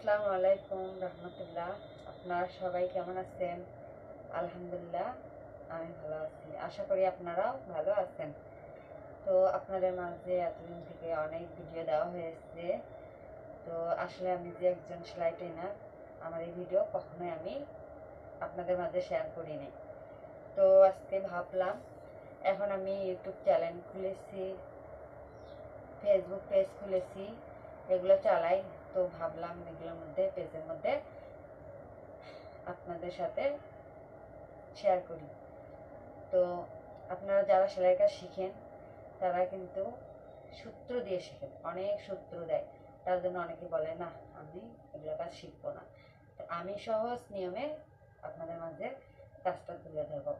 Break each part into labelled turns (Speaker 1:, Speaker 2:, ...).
Speaker 1: আসসালামু আলাইকুম রহমতুল্লাহ। আপনারা সবাই কেমন আছেন? আলহামদুলিল্লাহ, আমি ভালো আছি। আশা করি আপনারাও ভালো আছেন। তো আপনাদের মাঝে এতদিন থেকে অনেক ভিডিও দেওয়া হয়েছে। তো আসলে আমি যে একজন সেলাই ট্রেনার, আমার এই ভিডিও কখনোই আমি আপনাদের মাঝে শেয়ার করিনি। তো আজকে ভাবলাম, এখন আমি ইউটিউব চ্যানেল খুলেছি, ফেসবুক পেজ খুলেছি, এগুলো চালাই। তো ভাবলাম এগুলোর মধ্যে, পেজের মধ্যে আপনাদের সাথে শেয়ার করি। তো আপনারা যারা সেলাই কাজ শিখেন, তারা কিন্তু সূত্র দিয়ে শেখেন, অনেক সূত্র দেয়। তার জন্য অনেকে বলে না আমি এগুলো কাজ শিখবো না। তো আমি সহজ নিয়মে আপনাদের মাঝে কাজটা তুলে ধরবো।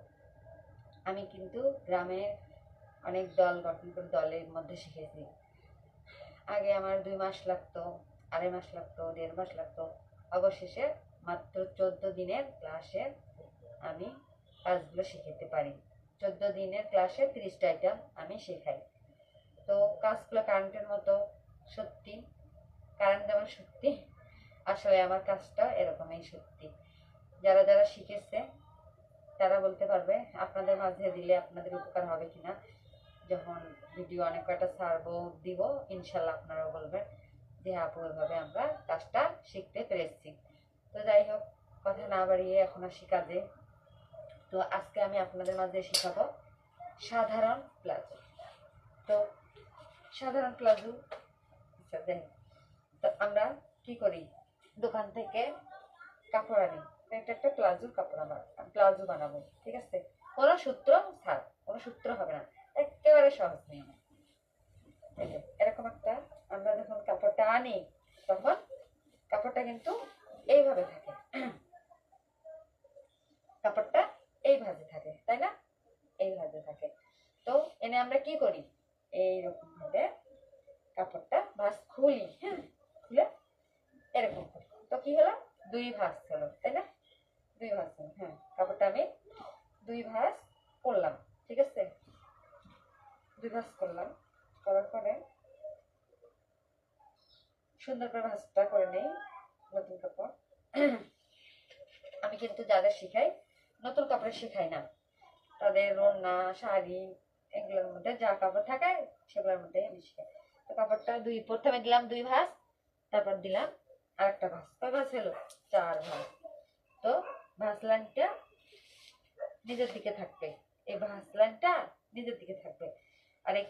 Speaker 1: আমি কিন্তু গ্রামে অনেক দল গঠন করে দলের মধ্যে শিখেছি। আগে আমার 2 মাস লাগতো, 2.5 মাস লাগতো, 1.5 মাস লাগতো। অবশেষে মাত্র 14 দিনের ক্লাসে আমি কাজগুলো শিখাতে পারি। 14 দিনের ক্লাসে 30টা আইটেম আমি শেখাই। তো কাজগুলো কারেন্টের মতো, সত্যি কারেন্ট যেমন সত্যি, আসলে আমার কাজটা এরকমই সত্যি। যারা যারা শিখেছে তারা বলতে পারবে, আপনাদের মাঝে দিলে আপনাদের উপকার হবে কিনা। যখন ভিডিও অনেক কয়টা ছাড়বো, দিব, ইনশাল্লাহ আপনারাও বলবেন যে আপু এভাবে আমরা কাজটা শিখতে পেরেছি। তো যাই হোক, কথা না বাড়িয়ে এখন আসি কাজে। তো আজকে আমি আপনাদের মাঝে শেখাবো সাধারণ প্লাজো। তো সাধারণ প্লাজো, আচ্ছা যাই হোক, তো আমরা কি করি, দোকান থেকে কাপড় আনি, একটা প্লাজোর কাপড় আমরা প্লাজো বানাবো, ঠিক আছে? কোনো সূত্র ছাড়, কোনো সূত্র হবে না, একেবারে সহজ নিয়ম। এরকম একটা, আমরা যখন কাপড়টা আনি তখন কাপড়টা কিন্তু এইভাবে থাকে, কাপড়টা এই ভাঁজে থাকে, তাই না? এই ভাঁজে থাকে। তো এনে আমরা কি করি, এইরকম ভাবে কাপড়টা ভাঁজ খুলি, হ্যাঁ, খুলে এরকম করি। তো কি হলো, 2 ভাঁজ হলো, তাই না? 2 ভাঁজ হলো, হ্যাঁ। কাপড়টা আমি 2 ভাঁজ করলাম, ঠিক আছে? 2 ভাঁজ করলাম, করার পরে সুন্দর করে ভাঁজটা করে নেই। নতুন কাপড় আমি কিন্তু যাদের শিখাই, নতুন কাপড়ে শিখাই না। তাদের ওড়না, শাড়ি, এগুলোর মধ্যে যা কাপড় থাকে সেগুলোর মধ্যে আমি শিখাই। তো কাপড়টা প্রথমে দিলাম 2 ভাঁজ, তারপর দিলাম আরেকটা ভাঁজ। কয় ভাঁজ হলো? 4 ভাঁজ। তো ভাঁজ লাইনটা নিজের দিকে থাকবে, এই ভাঁজ লাইনটা নিজের দিকে থাকবে। আর এই